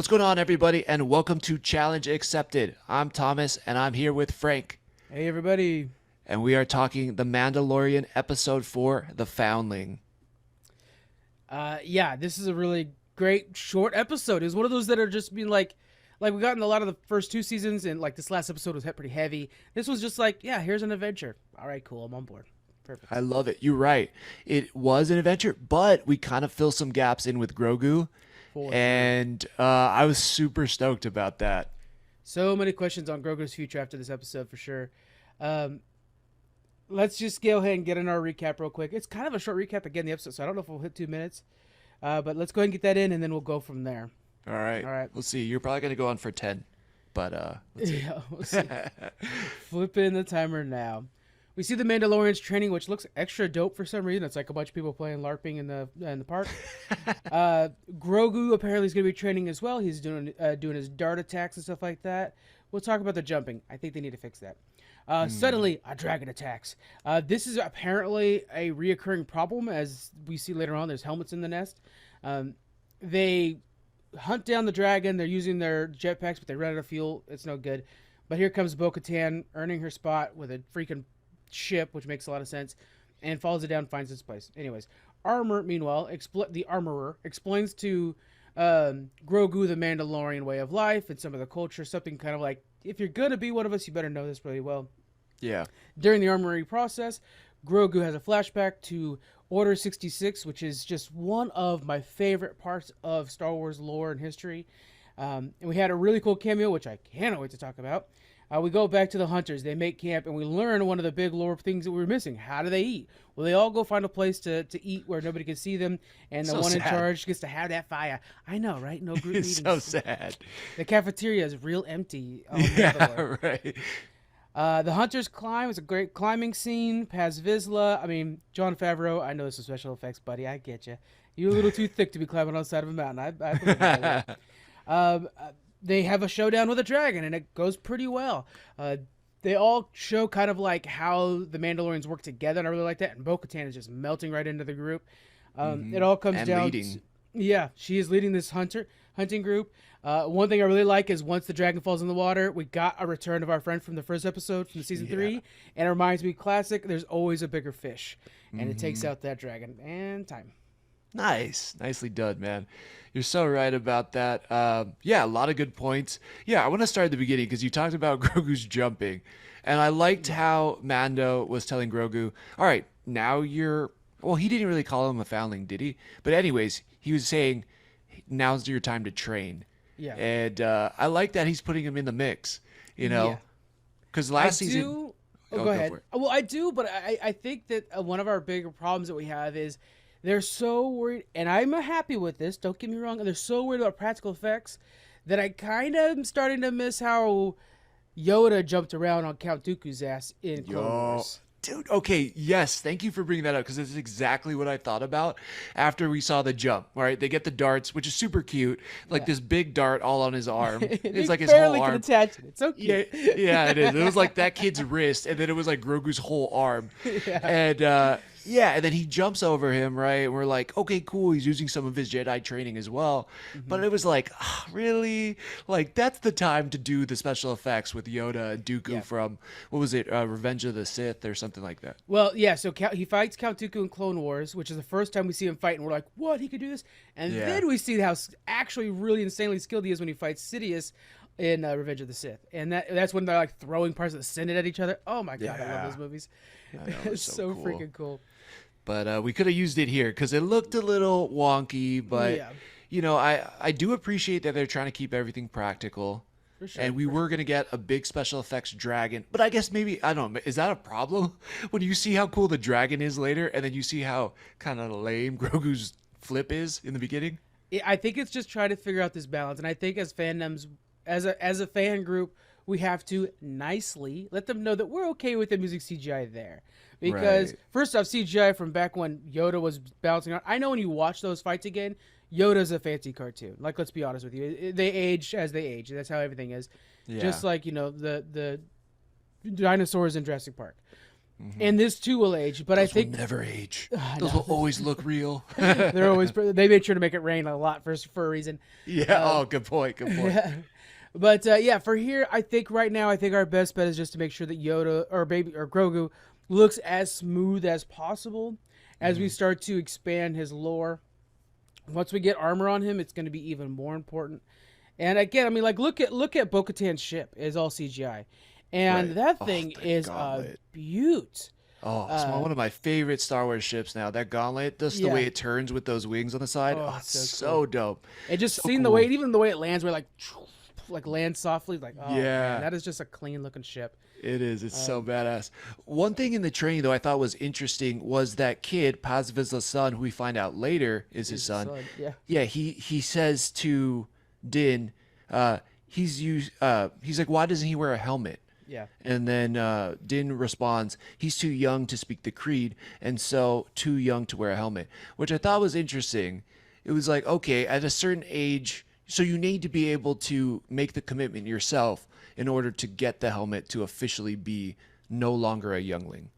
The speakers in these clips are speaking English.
What's going on, everybody, and welcome to Challenge Accepted. I'm Thomas, and I'm here with Frank. Hey, everybody. And we are talking The Mandalorian Episode 4, The Foundling. Yeah, this is a really great short episode. It was one of those that are just being like we got in a lot of the first two seasons, and like this last episode was pretty heavy. This was just like, yeah, here's an adventure. All right, cool, I'm on board. Perfect. I love it. You're right. It was an adventure, but we kind of fill some gaps in with Grogu. And I was super stoked about that. So many questions on Grogu's future after this episode, for sure. Let's just go ahead and get in our recap real quick. It's kind of a short recap again, the episode, so I don't know if we'll hit 2 minutes. But let's go ahead and get that in, and then we'll go from there. All right. We'll see. You're probably going to go on for 10. But let's see. Yeah, we'll see. Flipping the timer now. We see the Mandalorians training, which looks extra dope for some reason. It's like a bunch of people playing LARPing in the park. Grogu apparently is going to be training as well. He's doing his dart attacks and stuff like that. We'll talk about the jumping. I think they need to fix that. Suddenly, a dragon attacks. This is apparently a reoccurring problem, as we see later on. There's helmets in the nest. They hunt down the dragon. They're using their jetpacks, but they run out of fuel. It's no good. But here comes Bo-Katan, earning her spot with a freaking ship, which makes a lot of sense, and follows it down, finds its place. Anyways, meanwhile, the armorer explains to Grogu the Mandalorian way of life and some of the culture, something kind of like, if you're gonna be one of us, you better know this really well. Yeah. During the armory process, Grogu has a flashback to Order 66, which is just one of my favorite parts of Star Wars lore and history. And we had a really cool cameo, which I cannot wait to talk about. We go back to the hunters. They make camp, and we learn one of the big lore things that we were missing. How do they eat? Well, they all go find a place to eat where nobody can see them, and the one in charge gets to have that fire. I know, right? No group meetings. It's so sad. The cafeteria is real empty. Yeah, right. The hunters climb. It's a great climbing scene. Paz Vizsla. I mean, Jon Favreau. I know this is special effects, buddy. I get you. You're a little too thick to be climbing on the side of a mountain. I believe that. They have a showdown with a dragon, and it goes pretty well. They all show kind of like how the Mandalorians work together, and I really like that. And Bo-Katan is just melting right into the group. It all comes down to... Yeah, she is leading this hunting group. One thing I really like is once the dragon falls in the water, we got a return of our friend from the first episode from the season 3. And it reminds me, classic, there's always a bigger fish. And it takes out that dragon. And time. Nice. Nicely done, man. You're so right about that. Yeah, a lot of good points. Yeah, I want to start at the beginning because you talked about Grogu's jumping. And I liked how Mando was telling Grogu, all right, now you're... Well, he didn't really call him a foundling, did he? But anyways, he was saying, now's your time to train. Yeah. And I like that he's putting him in the mix, you know? Because last season... Go ahead. Well, I do, but I think that one of our bigger problems that we have is... They're so worried, and I'm happy with this, don't get me wrong, they're so worried about practical effects that I kind of am starting to miss how Yoda jumped around on Count Dooku's ass in Clone Wars. Dude, okay, yes, thank you for bringing that up, because this is exactly what I thought about after we saw the jump, all right? They get the darts, which is super cute, like this big dart all on his arm. It's like his whole arm. Attach it. It's so cute. Yeah, it is. It was like that kid's wrist, and then it was like Grogu's whole arm. And then he jumps over him, right? And we're like, okay, cool, he's using some of his Jedi training as well. But it was like, really? Like, that's the time to do the special effects with Yoda and Dooku from, what was it, Revenge of the Sith or something like that. Well, yeah, so he fights Count Dooku in Clone Wars, which is the first time we see him fight, and we're like, what? He could do this? And then we see how actually really insanely skilled he is when he fights Sidious in Revenge of the Sith. And that's when they're like throwing parts of the Senate at each other. Oh my God, I love those movies. It's so cool. Freaking cool. But we could have used it here because it looked a little wonky. But, you know, I do appreciate that they're trying to keep everything practical. For sure, and we were going to get a big special effects dragon. But I guess maybe, I don't know, is that a problem? When you see how cool the dragon is later and then you see how kind of lame Grogu's flip is in the beginning? I think it's just trying to figure out this balance. And I think as fandoms, as a fan group, we have to nicely let them know that we're okay with them using CGI there. Because, first off, CGI from back when Yoda was bouncing around. I know when you watch those fights again, Yoda's a fancy cartoon. Like, let's be honest with you. They age as they age. That's how everything is. Yeah. Just like, you know, the dinosaurs in Jurassic Park. And this too will age, but Those I think will never age. Those will always look real. they're always. They made sure to make it rain a lot for a reason. Yeah. Good point. Good point. Yeah. But for here, I think right now, our best bet is just to make sure that Yoda or Grogu looks as smooth as possible as we start to expand his lore. Once we get armor on him, it's going to be even more important. And again, I mean, like look at Bo-Katan's ship is all CGI, and that thing is a beaut. Oh, it's one of my favorite Star Wars ships now. That gauntlet, just the way it turns with those wings on the side. Oh, it's so dope. And just seeing the way, even the way it lands, we're like lands softly, like man, that is just a clean looking ship. It is. It's so badass. One thing in the training though I thought was interesting was that kid, Paz Vizsla's son, who we find out later is his son. Yeah. He says to Din, he's like, why doesn't he wear a helmet? Yeah. And then Din responds, he's too young to speak the creed, and so too young to wear a helmet, which I thought was interesting. It was like, okay, at a certain age, so you need to be able to make the commitment yourself in order to get the helmet to officially be no longer a youngling.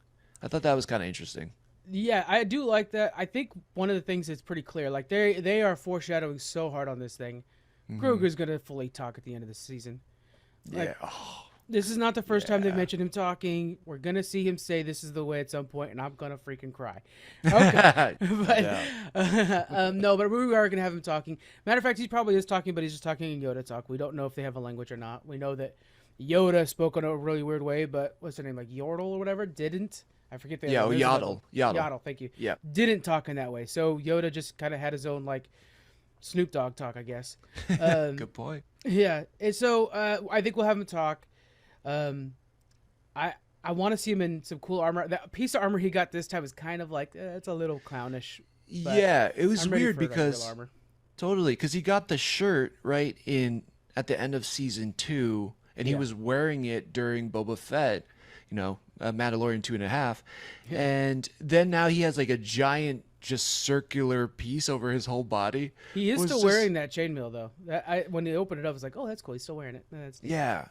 I thought that was kind of interesting. Yeah, I do like that. I think one of the things that's pretty clear, like they are foreshadowing so hard on this thing. Grogu's gonna fully talk at the end of the season. Like, this is not the first time they've mentioned him talking. We're gonna see him say "this is the way" at some point, and I'm gonna freaking cry. Okay, but we are gonna have him talking. Matter of fact, he probably is talking, but he's just talking in Yoda talk. We don't know if they have a language or not. We know that Yoda spoke in a really weird way, but what's her name, like Yordle or whatever, didn't. I forget the Yaddle. Yaddle, thank you. Yeah, didn't talk in that way. So Yoda just kind of had his own like Snoop Dogg talk, I guess. Good point. Yeah, and so I think we'll have him talk. I want to see him in some cool armor. That piece of armor he got this time is kind of like it's a little clownish. Yeah, it was weird because totally because he got the shirt right at the end of season 2, and he was wearing it during Boba Fett, Mandalorian 2.5, and then now he has like a giant just circular piece over his whole body. He is still wearing that chainmail though. When he opened it up, I was like, "Oh, that's cool. He's still wearing it." Yeah,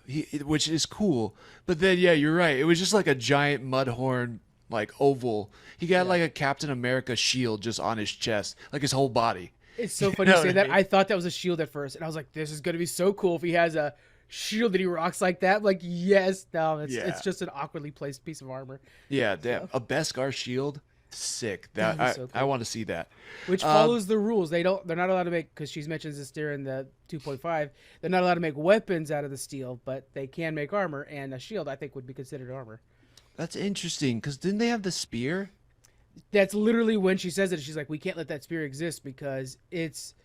which is cool. But then, yeah, you're right. It was just like a giant mudhorn, like oval. He got like a Captain America shield just on his chest, like his whole body. It's so funny to say that. I thought that was a shield at first, and I was like, "This is gonna be so cool if he has a shield that he rocks like that." Like, yes, no, it's just an awkwardly placed piece of armor. Yeah, damn, a Beskar shield. Sick. That so cool. I want to see that. Which follows the rules. They're not allowed to make, because she mentions this during the 2.5. They're not allowed to make weapons out of the steel, but they can make armor, and a shield I think would be considered armor. That's interesting because didn't they have the spear? That's literally when she says it. She's like, we can't let that spear exist because it's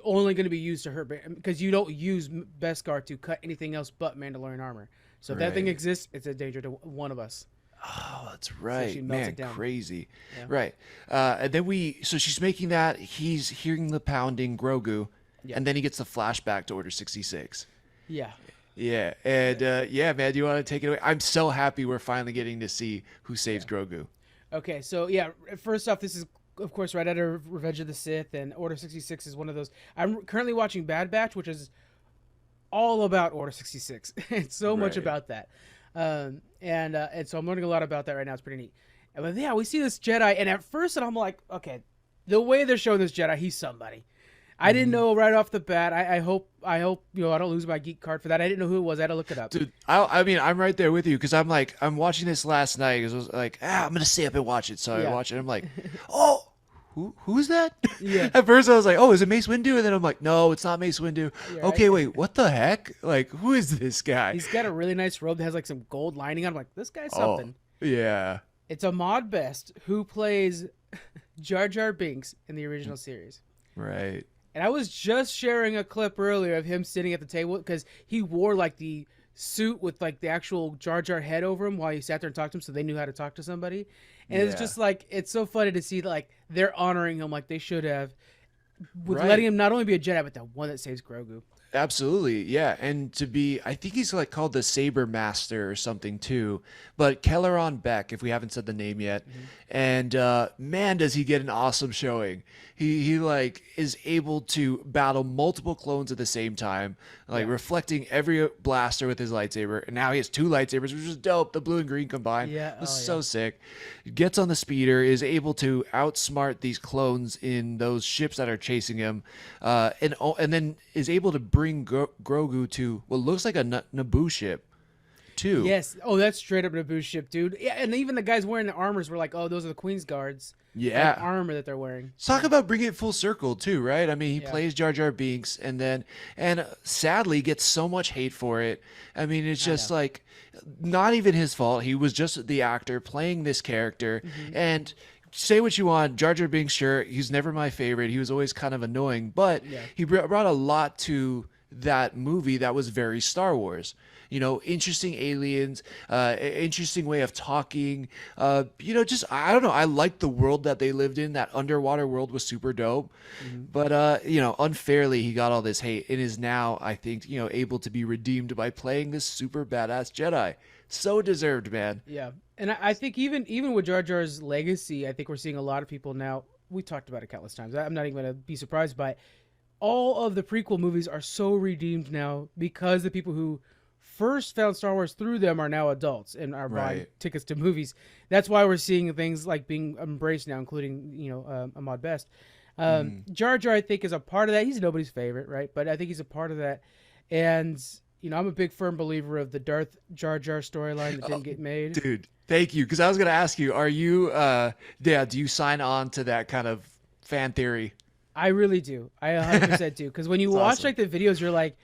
only going to be used to hurt, because you don't use Beskar to cut anything else but Mandalorian armor. So if that thing exists, it's a danger to one of us. Oh, that's right. So man, crazy. Yeah. Right. And then so she's making that. He's hearing the pounding Grogu, and then he gets the flashback to Order 66. Yeah. Yeah. And man, do you want to take it away? I'm so happy we're finally getting to see who saves Grogu. Okay, so first off, this is of course right out of Revenge of the Sith, and Order 66 is one of those. I'm currently watching Bad Batch, which is all about Order 66. It's so much about that. And so I'm learning a lot about that right now. It's pretty neat. But yeah, we see this Jedi, and at first I'm like, okay, the way they're showing this Jedi, he's somebody. I didn't know right off the bat. I hope I don't lose my geek card for that. I didn't know who it was. I had to look it up. Dude, I mean, I'm right there with you because I'm watching this last night because I was like, I'm gonna stay up and watch it. So I watch it. I'm like, oh, who's that? Yeah. At first I was like, oh, is it Mace Windu? And then I'm like, no, it's not Mace Windu. Okay, wait, what the heck? Like, who is this guy? He's got a really nice robe that has like some gold lining on. I'm like, this guy's something. Yeah. It's Ahmed Best who plays Jar Jar Binks in the original series. Right. And I was just sharing a clip earlier of him sitting at the table because he wore like the suit with like the actual Jar Jar head over him while he sat there and talked to him, so they knew how to talk to somebody. And it's just like, it's so funny to see like they're honoring him like they should have with letting him not only be a Jedi but the one that saves Grogu. Absolutely, yeah. And to be, I think he's like called the Saber Master or something too. But Kelleran Beq, if we haven't said the name yet, and man, does he get an awesome showing. He like is able to battle multiple clones at the same time, like reflecting every blaster with his lightsaber. And now he has two lightsabers, which is dope. The blue and green combined, was so sick. Gets on the speeder, is able to outsmart these clones in those ships that are chasing him, and then is able to bring Grogu to what looks like a Naboo ship, too. Yes. Oh, that's straight up Naboo ship, dude. Yeah, and even the guys wearing the armors were like, "Oh, those are the Queen's guards." Yeah, armor that they're wearing. Talk about bringing it full circle too, right? I mean, he plays Jar Jar Binks, and sadly gets so much hate for it. I mean, it's just like not even his fault. He was just the actor playing this character, and say what you want, Jar Jar Binks, sure, he's never my favorite. He was always kind of annoying, but he brought a lot to that movie that was very Star Wars. You know, interesting aliens, interesting way of talking. Just, I don't know. I liked the world that they lived in. That underwater world was super dope. But, unfairly, he got all this hate and is now, I think, able to be redeemed by playing this super badass Jedi. So deserved, man. Yeah. And I think even with Jar Jar's legacy, I think we're seeing a lot of people now. We talked about it countless times. I'm not even going to be surprised by it. All of the prequel movies are so redeemed now because the people who first found Star Wars through them are now adults and are buying tickets to movies. That's why we're seeing things like being embraced now, including, Ahmed Best. Jar Jar, I think, is a part of that. He's nobody's favorite, right? But I think he's a part of that. And, I'm a big firm believer of the Darth Jar Jar storyline that didn't get made. Dude, thank you. Because I was going to ask you, are you, do you sign on to that kind of fan theory? I really do. I 100% do. Because when you watch awesome. Like the videos, you're like,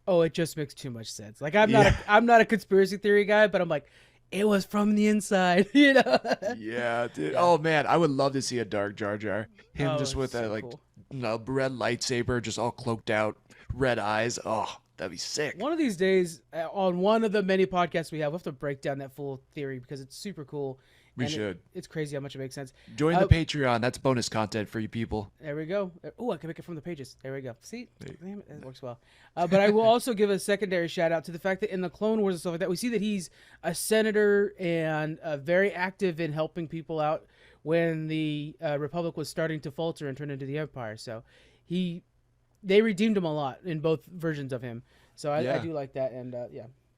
oh, it just makes too much sense. Like I'm not a conspiracy theory guy, but I'm like, it was from the inside, Yeah, dude. Yeah. Oh man, I would love to see a dark Jar Jar. Him just with a cool. Red lightsaber, just all cloaked out, red eyes. Oh, that'd be sick. One of these days, on one of the many podcasts we have, we'll have to break down that full theory because it's super cool. We should. It's crazy how much it makes sense. Join the Patreon. That's bonus content for you people. There we go. Oh, I can make it from the pages. There we go. See? Damn it, that works well. But I will also give a secondary shout out to the fact that in the Clone Wars and stuff like that, we see that he's a senator and very active in helping people out when the Republic was starting to falter and turn into the Empire. So they redeemed him a lot in both versions of him. So I do like that. And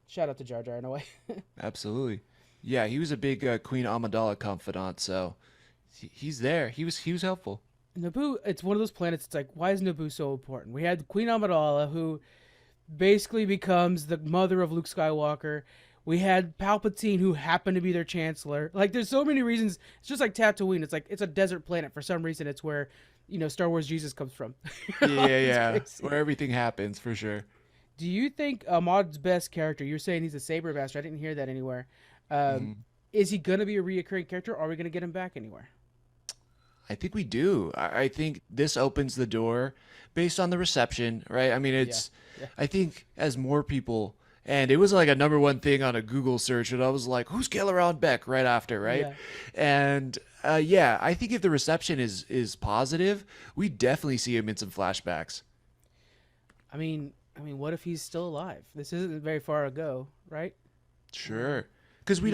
shout out to Jar Jar in a way. Absolutely. Yeah, he was a big Queen Amidala confidant, so he's there. He was helpful. Naboo, it's one of those planets. It's like, why is Naboo so important? We had Queen Amidala, who basically becomes the mother of Luke Skywalker. We had Palpatine, who happened to be their chancellor. Like, there's so many reasons. It's just like Tatooine. It's like it's a desert planet. For some reason, it's where Star Wars Jesus comes from. Yeah, where everything happens for sure. Do you think Ahmed's best character? You're saying he's a saber master. I didn't hear that anywhere. Is he going to be a reoccurring character, or are we going to get him back anywhere? I think we do. I think this opens the door based on the reception, right? I mean, I think as more people, and it was like a #1 thing on a Google search, and I was like, who's Kelleran Beq right after, right? Yeah. And I think if the reception is positive, we definitely see him in some flashbacks. I mean, what if he's still alive? This isn't very far ago, right? Sure. Because we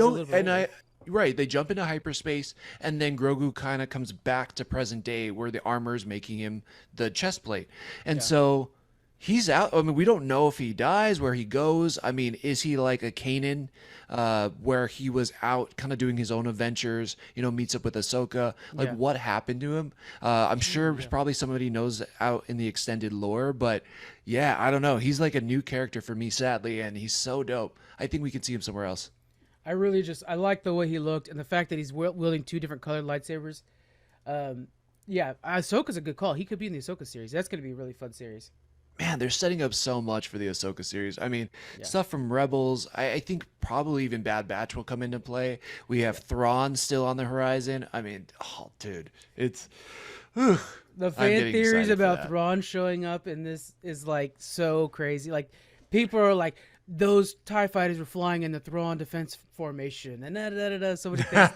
they jump into hyperspace, and then Grogu kind of comes back to present day where the armor is making him the chest plate. And so he's out. I mean, we don't know if he dies, where he goes. I mean, is he like a Kanan where he was out kind of doing his own adventures, meets up with Ahsoka? Like, what happened to him? I'm sure probably somebody knows out in the extended lore, but I don't know. He's like a new character for me, sadly, and he's so dope. I think we can see him somewhere else. I like the way he looked and the fact that he's wielding 2 different colored lightsabers. Ahsoka's a good call. He could be in the Ahsoka series. That's going to be a really fun series. Man, they're setting up so much for the Ahsoka series. I mean, stuff from Rebels. I think probably even Bad Batch will come into play. We have Thrawn still on the horizon. I mean, oh, dude, it's... the fan theories about Thrawn showing up in this is like so crazy. Like, people are like, those TIE fighters were flying in the Thrawn defense formation, and so many things.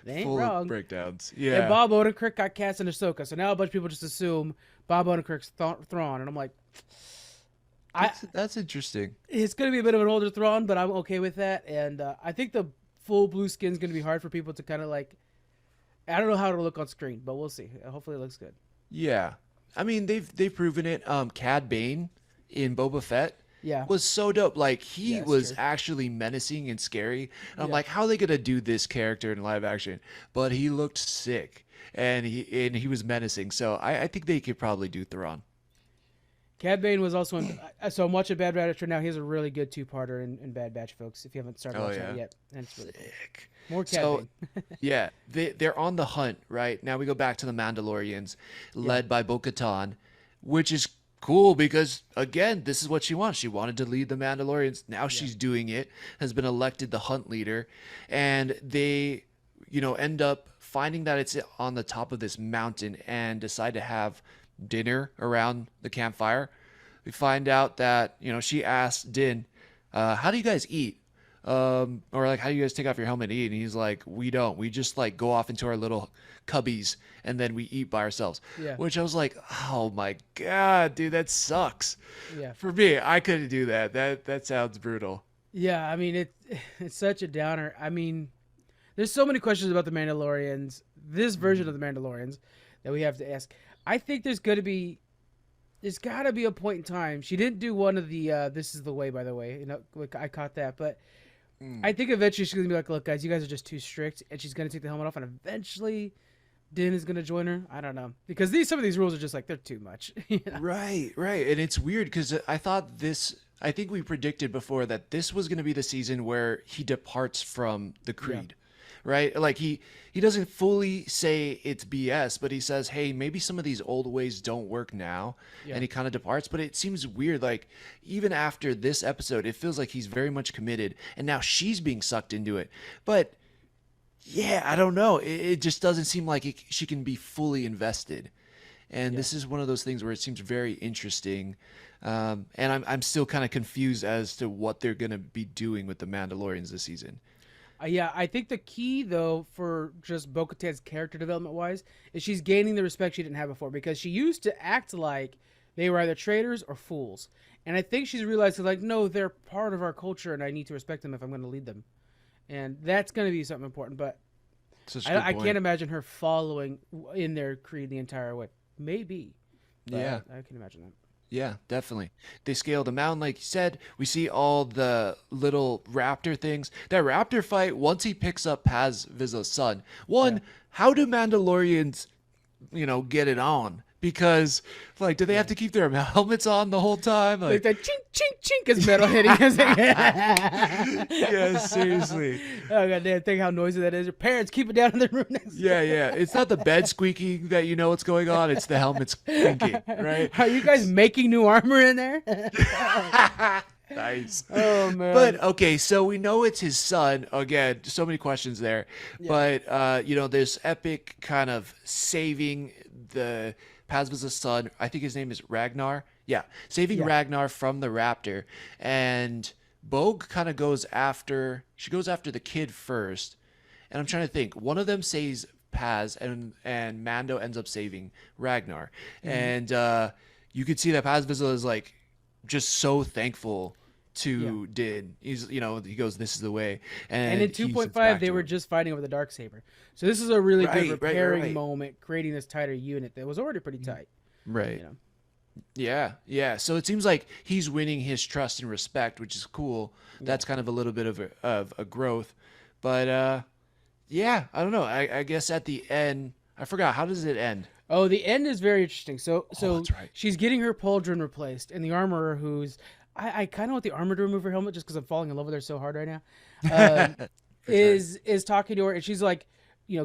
They ain't full wrong. Breakdowns. Yeah. And Bob Odenkirk got cast in Ahsoka, so now a bunch of people just assume Bob Odenkirk's Thrawn, and I'm like, That's interesting. It's going to be a bit of an older Thrawn, but I'm okay with that. And I think the full blue skin is going to be hard for people to kind of like. I don't know how it'll look on screen, but we'll see. Hopefully, it looks good. Yeah, I mean they've proven it. Cad Bane in Boba Fett. Yeah. Was so dope. Like he was true. actually menacing and scary. And I'm like, how are they gonna do this character in live action? But he looked sick and he was menacing. So I think they could probably do Thrawn. Cad Bane was also in. So I'm watching Bad Batch right now. He has a really good two-parter in Bad Batch, folks. If you haven't started watching it yet, and it's really cool. More Cad Bane. Yeah, they're on the hunt right now. We go back to the Mandalorians, led by Bo-Katan, which is cool because again, this is what she wants. She wanted to lead the Mandalorians. Now she's doing it. Has been elected the hunt leader, and they, end up finding that it's on the top of this mountain and decide to have dinner around the campfire. We find out that she asked Din, how do you guys eat, or like how do you guys take off your helmet and eat? And he's like, we don't, we just like go off into our little cubbies and then we eat by ourselves. Which I was like, oh my god, dude, that sucks. For me, I couldn't do that sounds brutal. I mean it's such a downer. I mean, there's so many questions about the Mandalorians, this version of the Mandalorians, that we have to ask. I think there's got to be a point in time. She didn't do one of the this is the way, by the way. I caught that, but I think eventually she's gonna be like, look, guys, you guys are just too strict, and she's gonna take the helmet off, and eventually Din is gonna join her. I don't know, because some of these rules are just like they're too much. Right, and it's weird because I think we predicted before that this was gonna be the season where he departs from the creed. Right? Like he doesn't fully say it's BS, but he says, hey, maybe some of these old ways don't work now. And he kind of departs. But it seems weird. Like even after this episode, it feels like he's very much committed. And now she's being sucked into it. But yeah, I don't know. It just doesn't seem like she can be fully invested. And this is one of those things where it seems very interesting. And I'm still kind of confused as to what they're going to be doing with the Mandalorians this season. I think the key, though, for just Bo-Katan's character development-wise, is she's gaining the respect she didn't have before, because she used to act like they were either traitors or fools. And I think she's realized, like, no, they're part of our culture, and I need to respect them if I'm going to lead them. And that's going to be something important, but I can't imagine her following in their creed the entire way. Maybe. But I can imagine that. Yeah, definitely. They scale the mountain, like you said. We see all the little raptor things. That raptor fight, once he picks up Paz Vizsla's son. How do Mandalorians, get it on? Because, like, do they have to keep their helmets on the whole time? Like that chink, chink, chink as metal hitting. Yeah, seriously. Oh, goddamn, think how noisy that is. Your parents keep it down in the room next door. Yeah. It's not the bed squeaking that you know what's going on. It's the helmets clinking, right? Are you guys making new armor in there? Nice. Oh, man. But, okay, so we know it's his son. Again, so many questions there. Yeah. But, this epic kind of saving the Paz Vizsla's son. I think his name is Ragnar. Yeah. Saving Ragnar from the raptor. And Bogue kind of goes after the kid first. And I'm trying to think. One of them saves Paz, and Mando ends up saving Ragnar. Mm-hmm. And you could see that Paz Vizsla is like just so thankful to Din. He's he goes, this is the way. And in 2.5 they were just fighting over the Darksaber. So this is a really good repairing moment, creating this tighter unit that was already pretty tight. Right. Yeah. So it seems like he's winning his trust and respect, which is cool. That's kind of a little bit of a growth. But I don't know. I guess at the end, I forgot, how does it end? Oh, the end is very interesting. So that's right. She's getting her pauldron replaced, and the armorer, who's I kind of want the armor to remove her helmet just because I'm falling in love with her so hard right now, is talking to her, and she's like,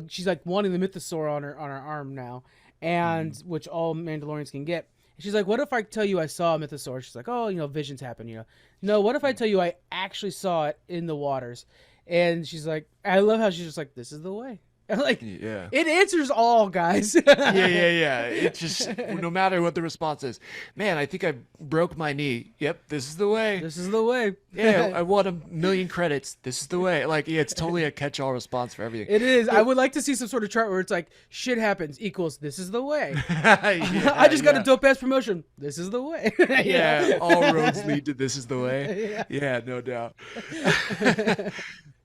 she's like wanting the mythosaur on her arm now, and which all Mandalorians can get. And she's like, what if I tell you I saw a mythosaur? She's like, oh, visions happen, No, what if I tell you I actually saw it in the waters? And she's like, I love how she's just like, this is the way. Like, Yeah. it answers all, guys. Yeah. It just, no matter what the response is, man, I think I broke my knee. Yep, this is the way. This is the way. Yeah, I won 1,000,000 credits. This is the way. Like, yeah, it's totally a catch-all response for everything. It is. But, I would like to see some sort of chart where it's like, shit happens equals this is the way. yeah, I just got a dope ass promotion. This is the way. Yeah, all roads lead to this is the way. Yeah, no doubt.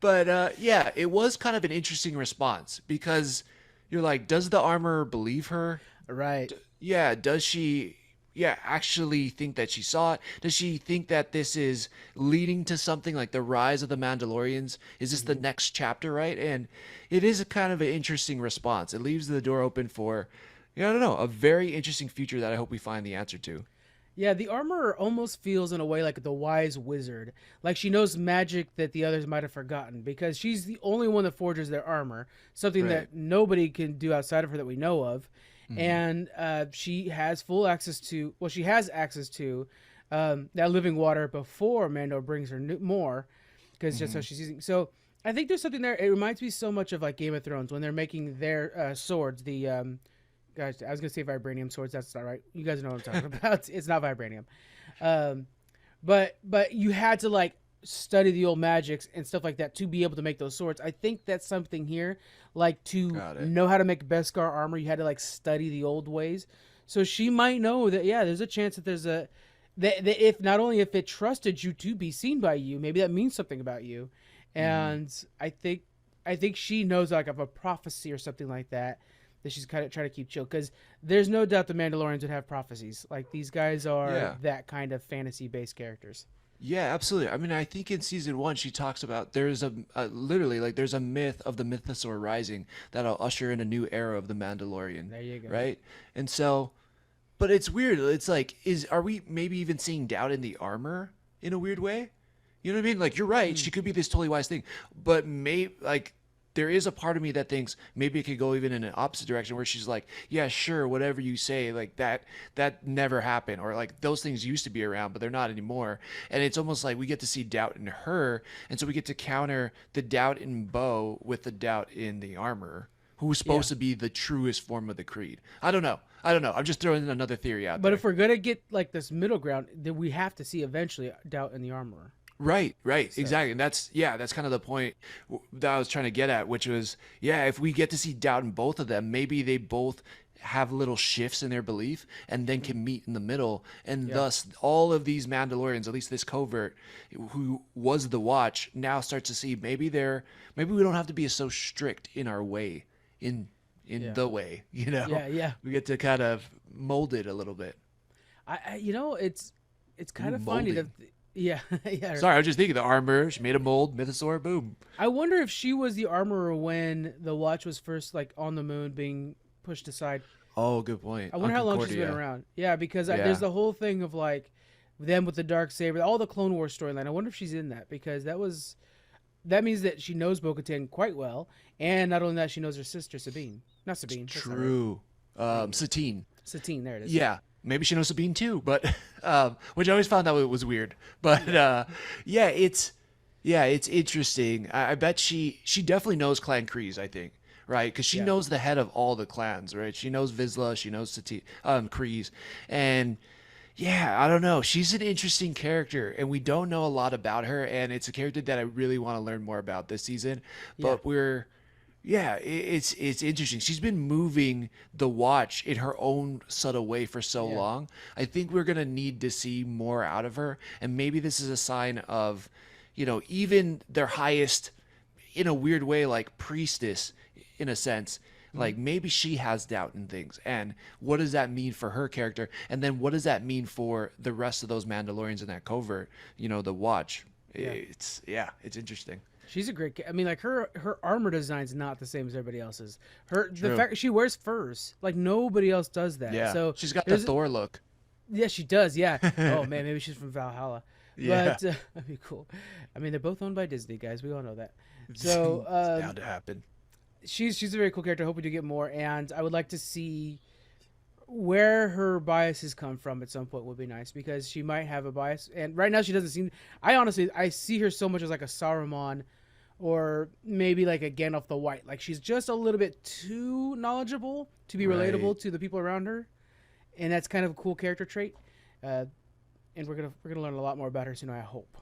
But yeah, it was kind of an interesting response because you're like, does the armor believe her? Right. Yeah, does she actually think that she saw it? Does she think that this is leading to something like the rise of the Mandalorians? Is this the next chapter, right? And it is a kind of an interesting response. It leaves the door open for, I don't know, a very interesting future that I hope we find the answer to. Yeah, the armorer almost feels in a way like the wise wizard. Like she knows magic that the others might have forgotten because she's the only one that forges their armor, something that nobody can do outside of her that we know of. And she has full access to, she has access to that living water before Mando brings her more, because just how she's using. So I think there's something there. It reminds me so much of like Game of Thrones when they're making their swords, the guys, I was gonna say vibranium swords. That's not right. You guys know what I'm talking about. It's not vibranium. But you had to like study the old magics and stuff like that to be able to make those swords. I think that's something here. Like to know how to make Beskar armor, you had to like study the old ways. So she might know that there's a chance that there's that if not only if it trusted you to be seen by you, maybe that means something about you. And I think she knows like of a prophecy or something like that she's kind of trying to keep chill, because there's no doubt the Mandalorians would have prophecies. Like these guys are that kind of fantasy based characters. Yeah, absolutely. I mean, I think in season 1 she talks about there's literally like there's a myth of the Mythosaur rising that'll usher in a new era of the Mandalorian. There you go. Right, and so, but it's weird. It's like, are we maybe even seeing doubt in the armor in a weird way? You know what I mean? Like, you're right. She could be this totally wise thing, but there is a part of me that thinks maybe it could go even in an opposite direction where she's like, yeah, sure, whatever you say, like that never happened, or like those things used to be around but they're not anymore. And it's almost like we get to see doubt in her, and so we get to counter the doubt in Bo with the doubt in the armor, who's supposed to be the truest form of the creed. I don't know, I'm just throwing another theory out there. But if we're gonna get like this middle ground, then we have to see eventually doubt in the armorer. Right, so. Exactly. And that's kind of the point that I was trying to get at, which was, if we get to see doubt in both of them, maybe they both have little shifts in their belief and then can meet in the middle. And thus all of these Mandalorians, at least this covert who was the Watch, now starts to see maybe we don't have to be so strict in our way, in the way, you know? Yeah. We get to kind of mold it a little bit. It's kind of funny to... Yeah. Sorry, I was just thinking the armor. She made a mold, Mythosaur, boom. I wonder if she was the armorer when the Watch was first like on the moon being pushed aside. Oh, good point. I wonder how long she's been around. Yeah, because there's the whole thing of like them with the Darksaber, all the Clone Wars storyline. I wonder if she's in that, because that means that she knows Bo-Katan quite well, and not only that, she knows her sister Sabine. Not Sabine. True. Satine. Satine, there it is. Yeah. Maybe she knows Sabine too, but which I always found that was weird. But it's interesting. I bet she definitely knows Clan Kryze, I think, right? Because she knows the head of all the clans, right? She knows Vizsla, she knows Kryze, and I don't know. She's an interesting character, and we don't know a lot about her, and it's a character that I really want to learn more about this season. But it's interesting. She's been moving the Watch in her own subtle way for so long. I think we're going to need to see more out of her. And maybe this is a sign of, even their highest, in a weird way, like priestess, in a sense. Like maybe she has doubt in things. And what does that mean for her character? And then what does that mean for the rest of those Mandalorians in that covert, the Watch? It's interesting. She's a great. I mean, like her armor design's not the same as everybody else's. The fact she wears furs, like nobody else does that. Yeah. So she's got the Thor look. Yeah, she does. Yeah. Oh man, maybe she's from Valhalla. Yeah. But that'd be cool. I mean, they're both owned by Disney, guys. We all know that. So it's bound to happen. She's a very cool character. I hope we do get more, and I would like to see where her biases come from at some point. Would be nice, because she might have a bias, and right now she doesn't seem. I see her so much as like a Saruman or maybe like a Gandalf the White. Like she's just a little bit too knowledgeable to be relatable to the people around her, and that's kind of a cool character trait. And we're gonna learn a lot more about her soon, I hope.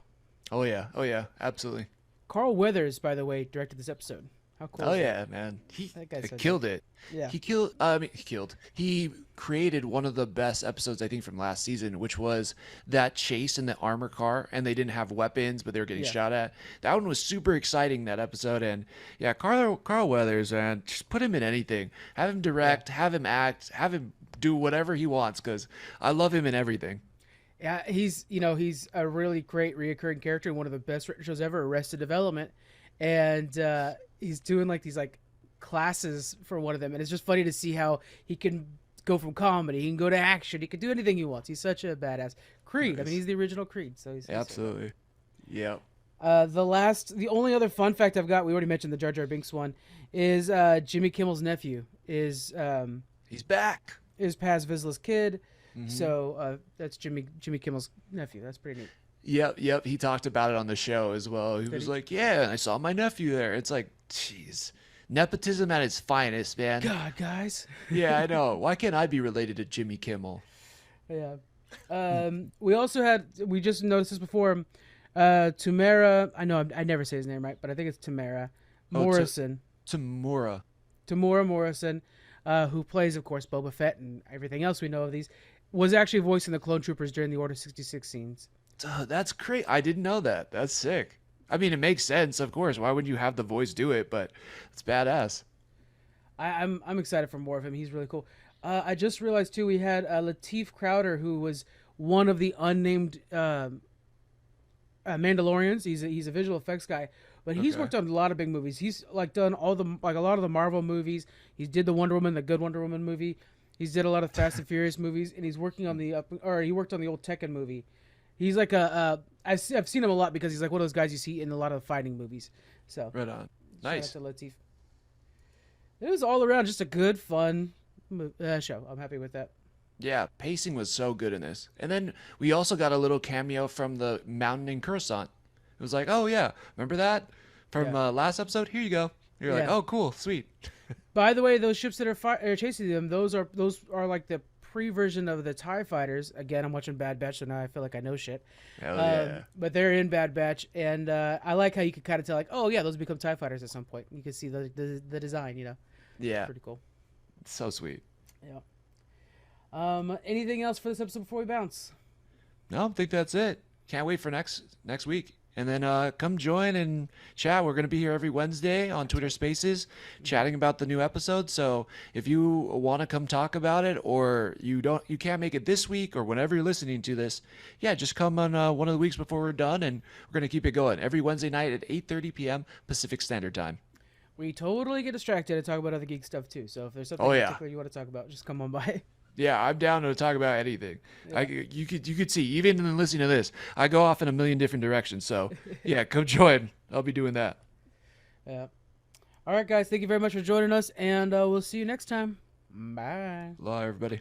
Oh yeah, absolutely. Carl Weathers, by the way, directed this episode. How cool! Oh yeah, man, he killed it. Yeah, he killed. He created one of the best episodes I think from last season, which was that chase in the armor car, and they didn't have weapons, but they were getting shot at. That one was super exciting, that episode. And yeah, Carl Weathers, man, just put him in anything. Have him direct, have him act, have him do whatever he wants, because I love him in everything. Yeah, he's a really great reoccurring character in one of the best shows ever, Arrested Development, and he's doing like these like classes for one of them, and it's just funny to see how he can go from comedy, he can go to action, he can do anything he wants. He's such a badass. Creed, nice. I mean, he's the original Creed, so he's absolutely, yeah. The only other fun fact I've got, we already mentioned the Jar Jar Binks one, is Jimmy Kimmel's nephew is he's back. Is Paz Vizsla's kid. Mm-hmm. So that's Jimmy Kimmel's nephew. That's pretty neat. Yep. He talked about it on the show as well. He was like, "Yeah, I saw my nephew there." It's like, jeez, nepotism at its finest, man. God, guys. Yeah, I know. Why can't I be related to Jimmy Kimmel? Yeah. We just noticed this before. Tamara. I know I never say his name right, but I think it's Tamara Morrison. Tamura Morrison, who plays, of course, Boba Fett and everything else we know of these, was actually voicing the clone troopers during the Order 66 scenes. That's great. I didn't know that. That's sick. I mean, it makes sense, of course. Why wouldn't you have the voice do it? But it's badass. I'm excited for more of him. He's really cool. I just realized too we had Lateef Crowder, who was one of the unnamed Mandalorians. He's a visual effects guy, but he's worked on a lot of big movies. He's like done a lot of the Marvel movies. He did the good Wonder Woman movie. He's did a lot of Fast and Furious movies, and he's working on he worked on the old Tekken movie. He's like I've seen him a lot because he's like one of those guys you see in a lot of fighting movies. So right on, nice. Shout out to Lateef. It was all around just a good, fun show. I'm happy with that. Yeah, pacing was so good in this. And then we also got a little cameo from the Mountain in Coruscant. It was like, oh yeah, remember that from last episode? Here you go. You're like, oh cool, sweet. By the way, those ships that are chasing them, those are like the pre-version of the TIE fighters. Again, I'm watching Bad Batch, so now I feel like I know shit. Hell yeah. But they're in Bad Batch, and I like how you could kind of tell, like, oh yeah, those become TIE fighters at some point. You can see the design, you know. Yeah. It's pretty cool. It's so sweet. Yeah. Anything else for this episode before we bounce? No, I think that's it. Can't wait for next week. And then come join and chat. We're going to be here every Wednesday on Twitter Spaces chatting about the new episode. So if you want to come talk about it, or you can't make it this week, or whenever you're listening to this, just come on one of the weeks before we're done, and we're going to keep it going every Wednesday night at 8:30 p.m. Pacific Standard Time. We totally get distracted and talk about other geek stuff too. So if there's something particular you want to talk about, just come on by. Yeah, I'm down to talk about anything. Yeah. You could see, even in listening to this, I go off in a million different directions. So, yeah, come join. I'll be doing that. Yeah. All right, guys. Thank you very much for joining us, and we'll see you next time. Bye. Bye, everybody.